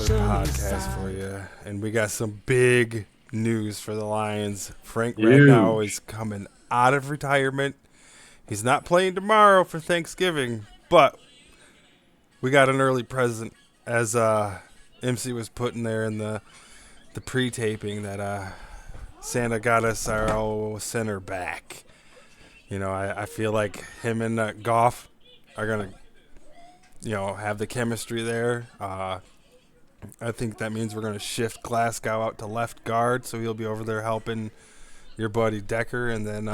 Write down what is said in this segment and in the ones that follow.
another podcast for you, and we got some big news for the Lions. Frank Ragnow is Huge. coming out of retirement. He's not playing tomorrow for Thanksgiving, but we got an early present as MC was putting there in the pre-taping that Santa got us our old center back. You know, I feel like him and Goff are gonna have the chemistry there. I think that means we're going to shift Glasgow out to left guard, so he'll be over there helping your buddy Decker, and then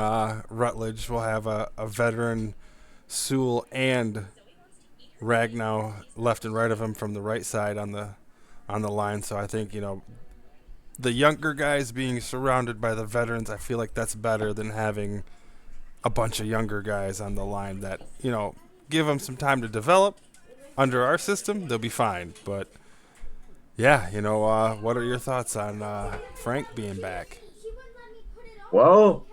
Rutledge will have a veteran Sewell and Ragnow left and right of him from the right side on the line. So I think the younger guys being surrounded by the veterans, I feel like that's better than having a bunch of younger guys on the line that give them some time to develop. Under our system, they'll be fine, but. Yeah, what are your thoughts on Frank being back? Well,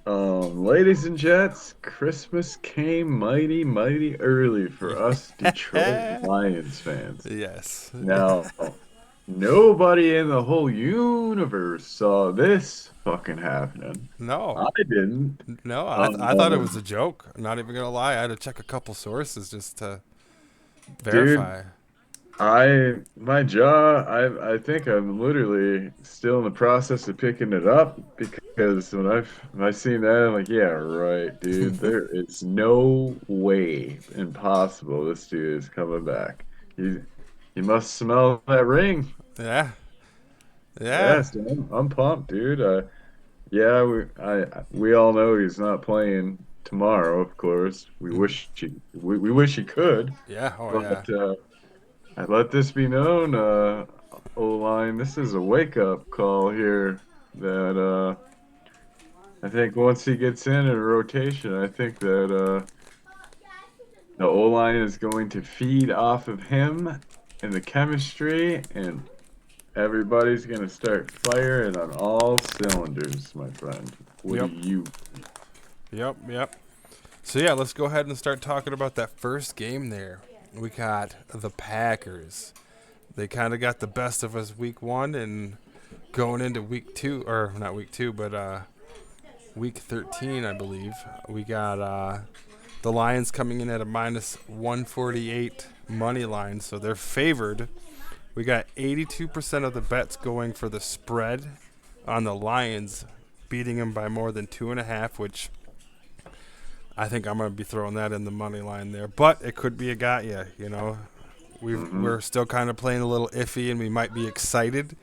ladies and gents, Christmas came mighty, mighty early for us Detroit Lions fans. Yes. Now, nobody in the whole universe saw this fucking happening. No. I didn't. No, I thought it was Um, a joke. I'm not even going to lie. I had to check a couple sources just to dude, verify. my jaw, I think I'm literally still in the process of picking it up because when I seen that, I'm like, yeah, right, dude. There is no way impossible this dude is coming back. You must smell that ring. Yeah. Yeah. Yes, I'm pumped, dude. Yeah, we all know he's not playing tomorrow, of course. We wish he could, Yeah. Oh, yeah. but I let this be known, O-line. This is a wake-up call here that I think once he gets in a rotation, I think that the O-line is going to feed off of him and the chemistry, and everybody's going to start firing on all cylinders, my friend. What do Yep. you? Yep. So, yeah, let's go ahead and start talking about that first game there. We got the Packers. They kind of got the best of us week one, and going into week two, or not week two, but week 13, I believe, we got the Lions coming in at a minus 148 money line, so they're favored. We got 82% of the bets going for the spread on the Lions, beating them by more than 2.5, which I think I'm going to be throwing that in the money line there. But it could be a got ya, We're still kind of playing a little iffy, and we might be excited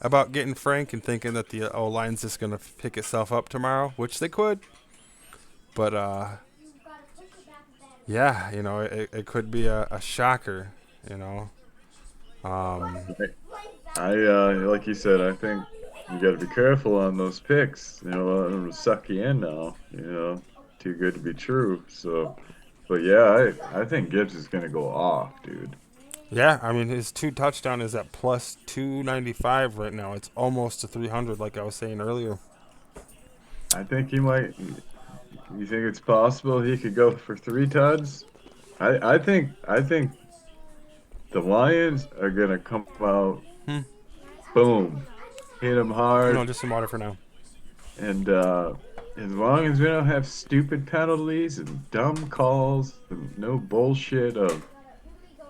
about getting Frank and thinking that the O-line's just going to pick itself up tomorrow, which they could. But, yeah, it could be a shocker, Um, Like you said, I think you got to be careful on those picks. It'll suck you in now. Too good to be true. So, but yeah, I think Gibbs is gonna go off, dude. yeah, I mean, his 2 touchdown is at plus 295 right now. It's almost to 300, like I was saying earlier. I think he might. You think it's possible he could go for 3 tuds? I think the Lions are gonna come out, Hmm. boom, hit him No, hard, just some water for now. and as long as we don't have stupid penalties and dumb calls and no bullshit of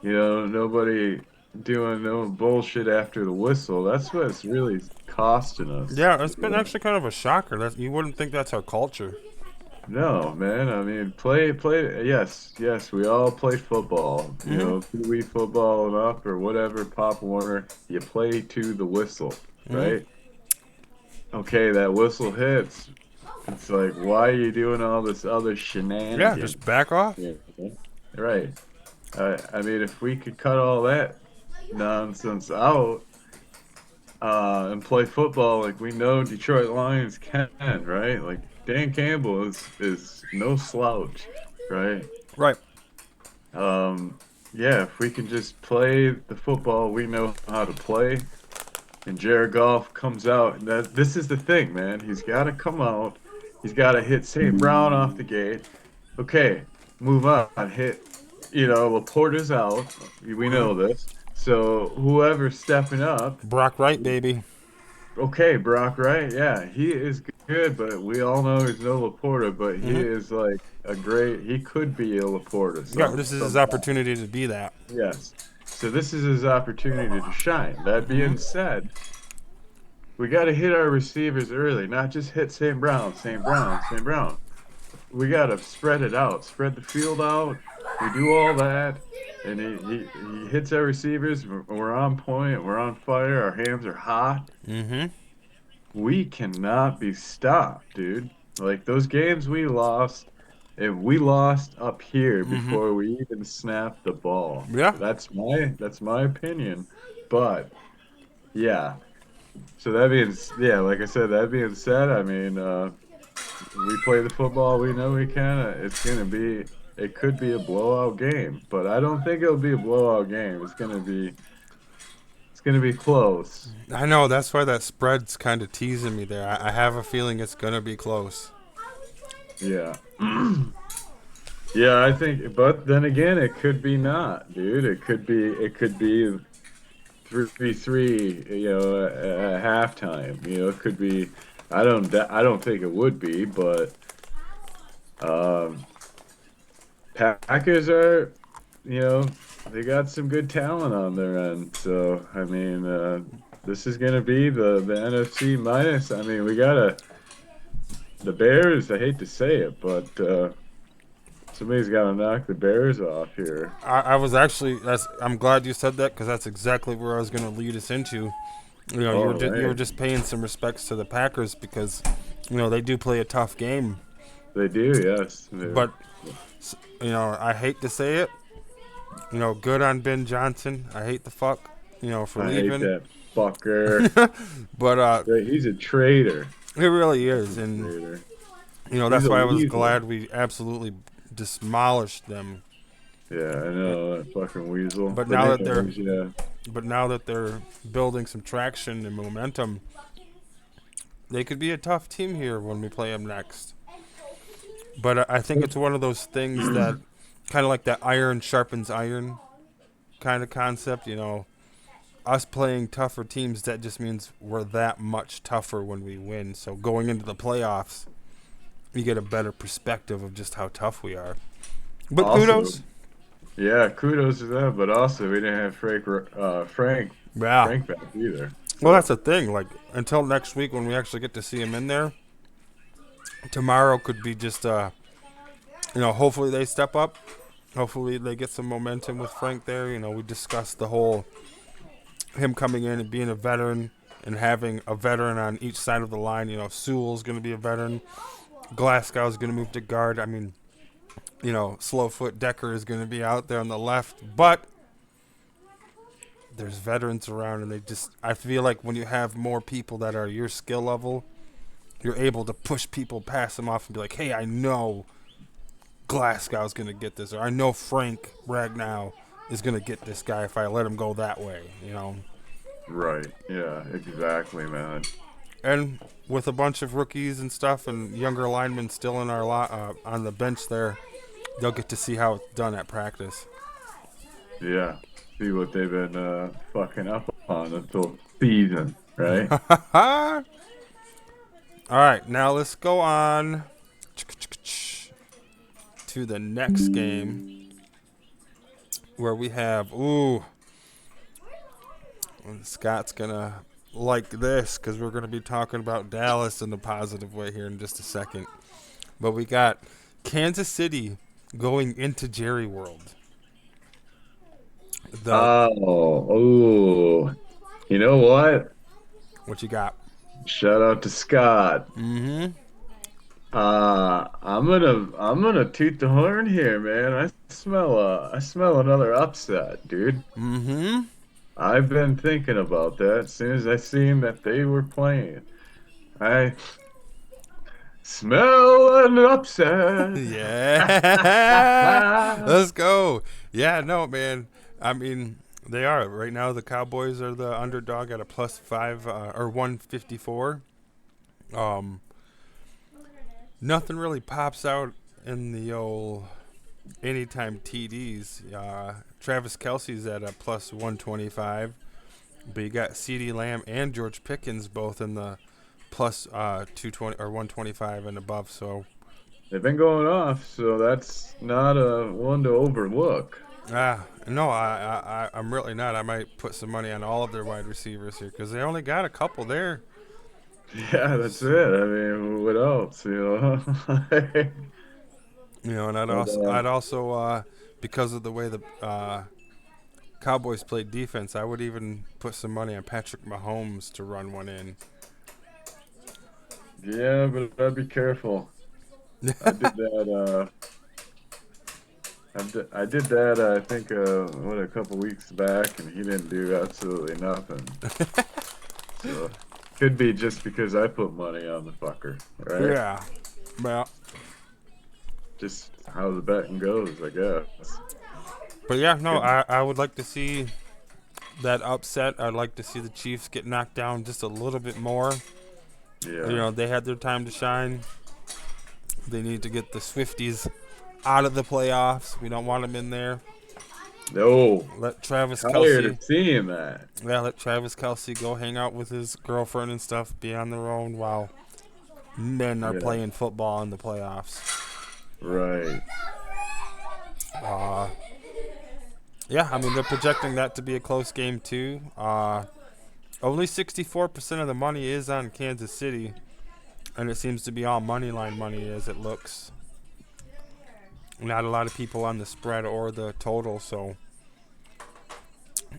nobody doing no bullshit after the whistle. That's what's really costing us. Yeah, it's been actually kind of a shocker. You wouldn't think that's our culture. No, man. I mean, play. Yes, yes. We all play football. Hmm. Pee wee football and up or whatever. Pop Warner. You play to the whistle, Hmm. right? Okay, that whistle hits. It's like, why are you doing all this other Yeah, shenanigans? just back off. Yeah, right. I mean, if we could cut all that nonsense out and play football like we know Detroit Lions can, right? Like Dan Campbell is no slouch, right? Right. Yeah, if we can just play the football we know how to play, and Jared Goff comes out, and this is the thing, man. He's got to come out. He's got to hit St. Brown off the gate. Okay, move on. Hit, Laporta's out. We know this. So whoever's stepping up, Brock Wright, baby. okay, Brock, right? Yeah, he is good, but we all know he's no Laporta, but he Hmm. is like he could be a Laporta Yeah, this is his sometime. opportunity to be that. Yes. So this is his opportunity to shine. That Hmm. being said, we got to hit our receivers early, not just hit St. Brown, St. Brown, St. Brown. We got to spread it out, spread the field out. We do all that, and he hits our receivers. We're on point. We're on fire. Our hands are hot. Hmm. We cannot be stopped, dude. Like those games we lost, and we lost up here Hmm. before we even snapped the ball. Yeah. That's my opinion. But yeah. So that being yeah, like I said, that being said, I mean, we play the football we know we can. It could be a blowout game, but I don't think it'll be a blowout game. It's gonna be close. I know. That's why that spread's kind of teasing me there. I have a feeling it's going to be close. Yeah. Yeah, I think, but then again, it could be not, dude. It could be 3-3, at halftime. It could be. I don't think it would be, but um, Packers are, they got some good talent on their end. So I mean, this is gonna be the NFC minus. I mean, we gotta the Bears. I hate to say it, but somebody's got to knock the Bears off here. I was actually. I'm glad you said that because that's exactly where I was going to lead us into. You All were you were right. just paying some respects to the Packers because they do play a tough game. They do, yes. But I hate to say it. Good on Ben Johnson. I hate the fuck. For I hate leaving. that fucker. But He's a traitor. it really He's is, a and traitor. He's that's a why I was weasel. glad we absolutely demolished them. Yeah, I Uh, know that fucking weasel. But But now that they're anyways, yeah. but now that they're building some traction and momentum, they could be a tough team here when we play them next. But I think it's one of those things that kind of like that iron sharpens iron kind of concept. Us playing tougher teams, that just means we're that much tougher when we win. So going into the playoffs, you get a better perspective of just how tough we are. But Also, kudos. yeah, kudos to them. But also, we didn't have Yeah. Frank back either. Well, that's So, the thing. Like, until next week when we actually get to see him in there, tomorrow could be just, hopefully they step up. Hopefully they get some momentum with Frank there. We discussed the whole him coming in and being a veteran and having a veteran on each side of the line. Sewell's going to be a veteran. Glasgow's going to move to guard. I mean, Slowfoot Decker is going to be out there on the left. But there's veterans around, and I feel like when you have more people that are your skill level, you're able to push people, pass them off, and be like, hey, I know Glasgow's going to get this, or I know Frank Ragnow is going to get this guy if I let him go that way. right. Yeah, exactly, man. And with a bunch of rookies and stuff and younger linemen still in our on the bench there, they'll get to see how it's done at practice. Yeah. See what they've been fucking up on until season, right? All right, now let's go on to the next game where we have Scott's gonna like this because we're gonna be talking about Dallas in a positive way here in just a second. But we got Kansas City going into Jerry World. The Oh, you know what? What you got? Shout out to Scott. Mm-hmm. I'm gonna toot the horn here, man. I smell another upset, dude. Mm-hmm. I've been thinking about that as soon as I seen that they were playing. I smell an upset. Yeah. Let's go. Yeah, no, man. I mean, they are. Right now, the Cowboys are the underdog at a +5 or 154. Um, Nothing really pops out in the old anytime TDs. Travis Kelsey's at a plus 125, but you got CeeDee Lamb and George Pickens both in the plus 220 or 125 and above. So They've been going off, so that's not a one to overlook. no, I'm really not. I might put some money on all of their wide receivers here because they only got a couple there. Yeah, that's it. I mean, what else, you know? And But I'd also because of the way the Cowboys played defense, I would even put some money on Patrick Mahomes to run one in. yeah, but I'd be careful. I did that. I did that. I think what a couple weeks back, and he didn't do absolutely nothing. So could be just because I put money on the fucker, right? Yeah, well, Just how the betting goes, I guess. but yeah, no, Could, I would like to see that upset. I'd like to see the Chiefs get knocked down just a little bit more. yeah. They had their time to shine. They need to get the Swifties out of the playoffs. We don't want them in there. No, Let Travis tired Kelsey, of seeing that. let Travis Kelsey go hang out with his girlfriend and stuff, be on their own while men are Yeah, playing football in the playoffs. right. Uh, yeah, I mean they're projecting that to be a close game too. Only 64% of the money is on Kansas City, and it seems to be all money line money as it looks. Not a lot of people on the spread or the total, so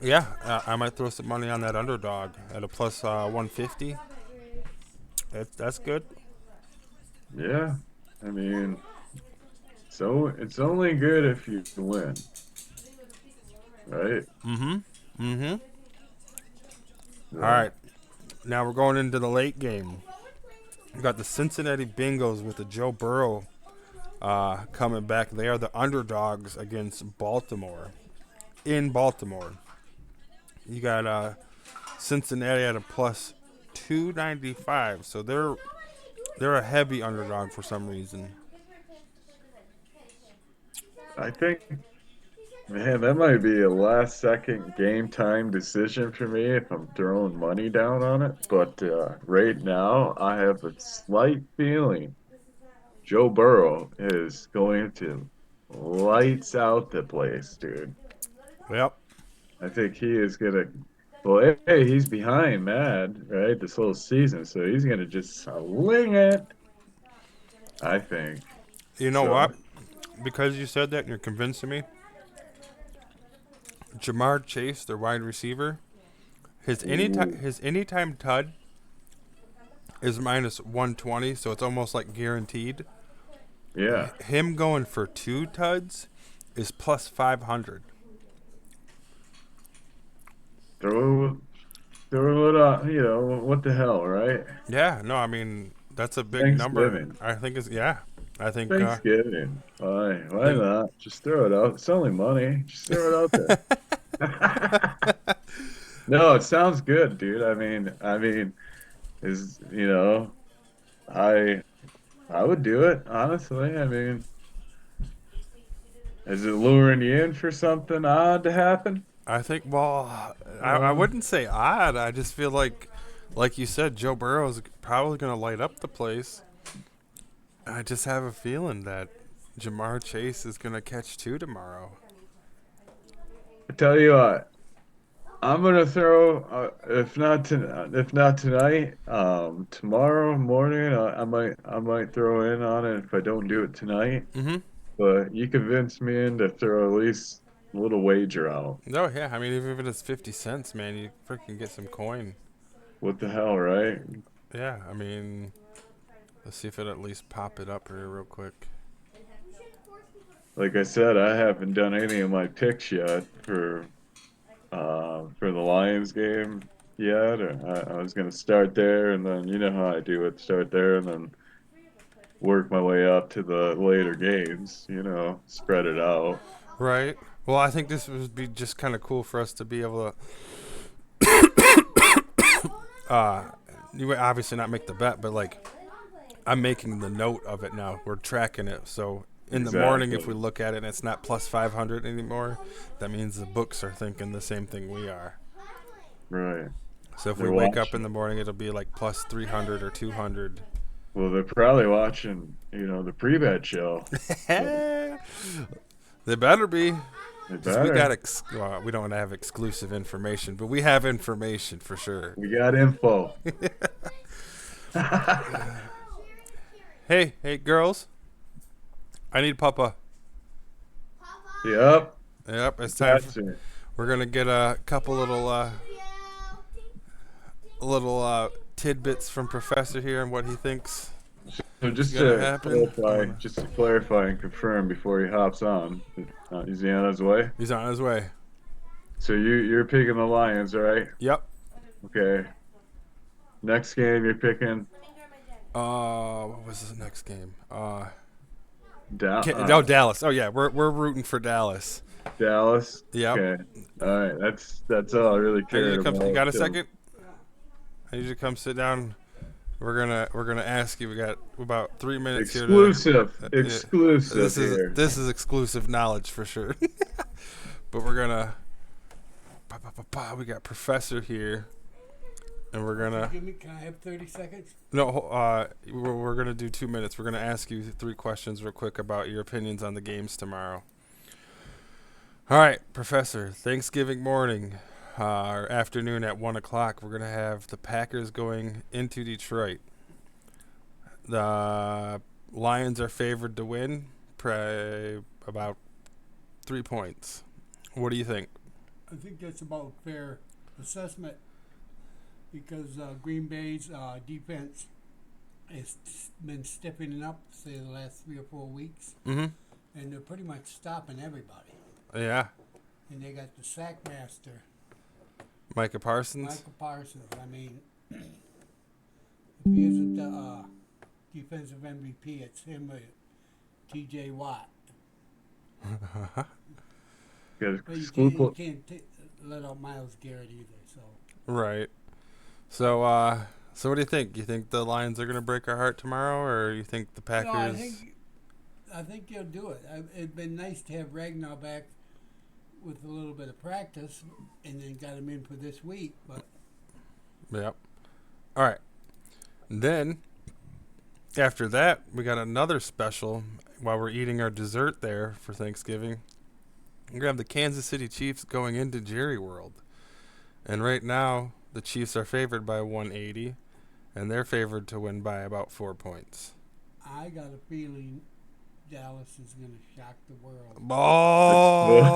yeah, I might throw some money on that underdog at a plus 150. That's good. Yeah, I mean, so it's only good if you win, right? Mm-hmm. Mm-hmm. All So right, now we're going into the late game. We got the Cincinnati Bengals with the Joe Burrow coming back. They are the underdogs against Baltimore. In Baltimore, you got Cincinnati at a plus 295, so they're a heavy underdog for some reason. I think, man, that might be a last second game time decision for me if I'm throwing money down on it. But right now, I have a slight feeling Joe Burrow is going to lights out the place, dude. Yep. I think he is gonna. Well, hey, he's behind Mad, right? This whole season, so he's gonna just sling it. I think You know so. what? Because you said that and you're convincing me, Jamar Chase, their wide receiver, Ooh, his anytime tud is minus 120, so it's almost like guaranteed. yeah. Him going for two tuds is plus 500. Throw, throw it up. You know what the hell, right? Yeah, no, I mean that's a big number. Thanksgiving, I think it's yeah. I think Thanksgiving. Why? I Why think not? Just throw it out. It's only money. Just throw it out there. No, it sounds good, dude. I mean, is I I would do it honestly. I mean. Is it luring you in for something odd to happen? well, I Uh, wouldn't say odd. I just feel like you said, Joe Burrow is probably going to light up the place. I just have a feeling that Jamar Chase is going to catch two tomorrow. I tell you what, I'm gonna throw if not tonight, tomorrow morning I might throw in on it if I don't do it tonight. Mm-hmm. But you convinced me in to throw at least a little wager out. No, yeah. I mean, even if it's 50 cents, man, you freaking get some coin. What the hell, right? Yeah, I mean, let's see if it at least pop it up here real quick. Like I said, I haven't done any of my picks yet for the Lions game yet. Or I was gonna start there, and then you know how I do it, start there, and then work my way up to the later games. Spread it out. Right. Well, I think this would be just kind of cool for us to be able to. You would obviously not make the bet, but like I'm making the note of it now. We're tracking it, so in the morning, if we look at it and it's not plus 500 anymore, that means the books are thinking the same thing we are. Right. So if They're we wake up watching. in the morning, it'll be like plus 300 or 200. Well, they're probably watching, the pre-bet show. So They better be. they Because we got, better. well, we don't have exclusive information, but we have information for sure. We got info. Hey, girls. I need Papa. Yep. Yep, it's time. That's it. We're going to get a couple little tidbits from Professor here and what he thinks So is going to happen. just to clarify and confirm before he hops on, is he on his way? He's on his way. So you're picking the Lions, right? Yep. Okay. Next game you're picking What was the next game? Dallas. Dallas. Oh yeah, we're rooting for Dallas. Dallas. Yep. Okay. All right. That's all I really cared about. You got a second? I need you to come sit down. We're gonna ask you. We got about 3 minutes Exclusive. here. Exclusive here. This is exclusive knowledge for sure. But we're gonna. We got Professor here, and we're gonna. Can I have 30 seconds? No, we're gonna do 2 minutes. We're gonna ask you 3 questions real quick about your opinions on the games tomorrow. All right, Professor. Thanksgiving morning, or afternoon at 1:00, we're gonna have the Packers going into Detroit. The Lions are favored to win, about 3 points. What do you think? I think that's about a fair assessment because Green Bay's defense has been stepping up, say, the last 3 or 4 weeks. Mm-hmm. And they're pretty much stopping everybody. Yeah. And they got the sack master, Micah Parsons. Michael Parsons. I mean, if he isn't the defensive MVP, it's him or T.J. Watt. But you can't let out Myles Garrett either. So Right. So, what do you think? You think the Lions are going to break our heart tomorrow, or you think the Packers? No, I think they'll do it. It'd been nice to have Ragnow back with a little bit of practice, and then got him in for this week. But Yep. All right. Then, after that, we got another special while we're eating our dessert there for Thanksgiving. We're going to have the Kansas City Chiefs going into Jerry World. And right now, the Chiefs are favored by 180, and they're favored to win by about 4 points. I got a feeling Dallas is going to shock the world. Oh!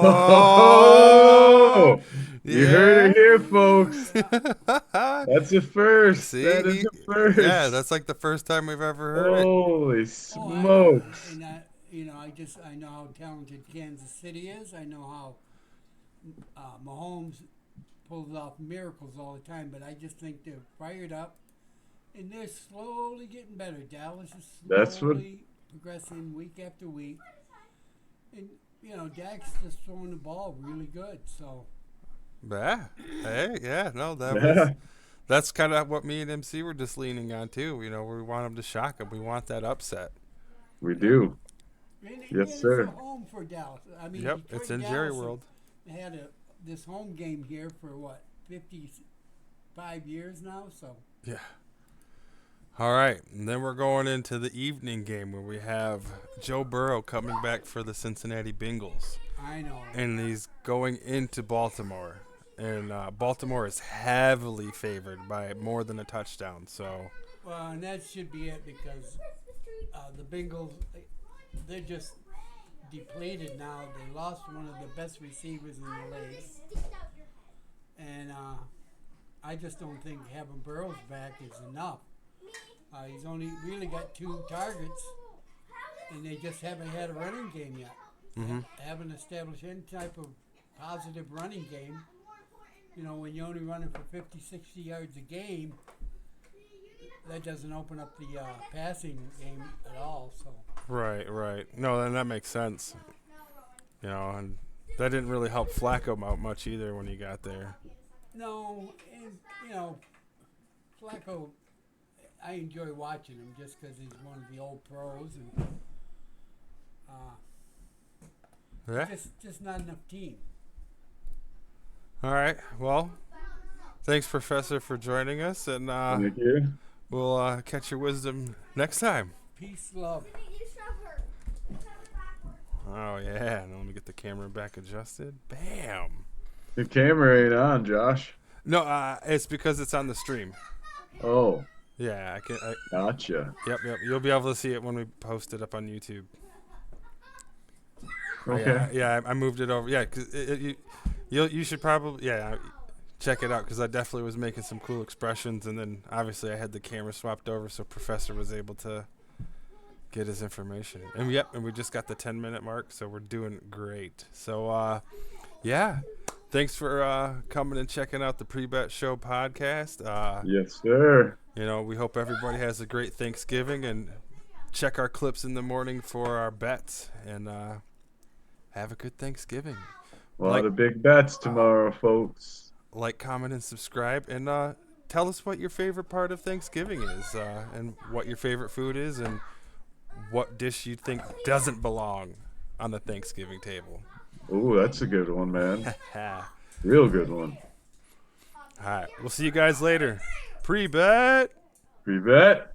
You heard it here, folks. That's a first. See, that is a first. Yeah, that's like the first time we've ever heard it. Holy smokes. I know how talented Kansas City is. I know how Mahomes pulls off miracles all the time, but I just think they're fired up, and they're slowly getting better. Dallas is slowly progressing week after week, and Dak's just throwing the ball really good. So, Yeah. Hey, yeah, no, that's kind of what me and MC were just leaning on too. We want them to shock them. We want that upset. We do. and Yes, sir. It's a home for Dallas. I mean, Yep, Detroit, it's in Dallas Jerry World. Had this home game here for 55 years now. So Yeah. All right, and then we're going into the evening game where we have Joe Burrow coming back for the Cincinnati Bengals. I know. And he's going into Baltimore. And Baltimore is heavily favored by more than a touchdown. So, Well, and that should be it because the Bengals, they're just depleted now. They lost one of the best receivers in the league. And I just don't think having Burrows back is enough. He's only really got 2 targets, and they just haven't had a running game yet. Haven't established any type of positive running game. When you're only running for 50, 60 yards a game, that doesn't open up the passing game at all. So right. No, then that makes sense. And that didn't really help Flacco out much either when he got there. no, and Flacco, I enjoy watching him just because he's one of the old pros, and Yeah. Just not enough team. All right. Well, thanks, Professor, for joining us, and Thank you. we'll catch your wisdom next time. Peace, love. Oh yeah. Now let me get the camera back adjusted. Bam. The camera ain't on, Josh. No, it's because it's on the stream. Oh, Yeah, I can. gotcha. Yep. You'll be able to see it when we post it up on YouTube. Okay. Yeah, I moved it over. Yeah, because you should probably check it out, because I definitely was making some cool expressions, and then obviously I had the camera swapped over so Professor was able to get his information. And we just got the 10-minute mark, so we're doing great. So yeah, thanks for coming and checking out the Pre-Bet Show podcast. Yes, sir. We hope everybody has a great Thanksgiving, and check our clips in the morning for our bets, and have a good Thanksgiving. A lot of big bets tomorrow, folks. Like, comment, and subscribe, and tell us what your favorite part of Thanksgiving is, and what your favorite food is, and what dish you think doesn't belong on the Thanksgiving table. Ooh, that's a good one, man. All Real good one. right, we'll see you guys later. Pre-bet. Pre-bet.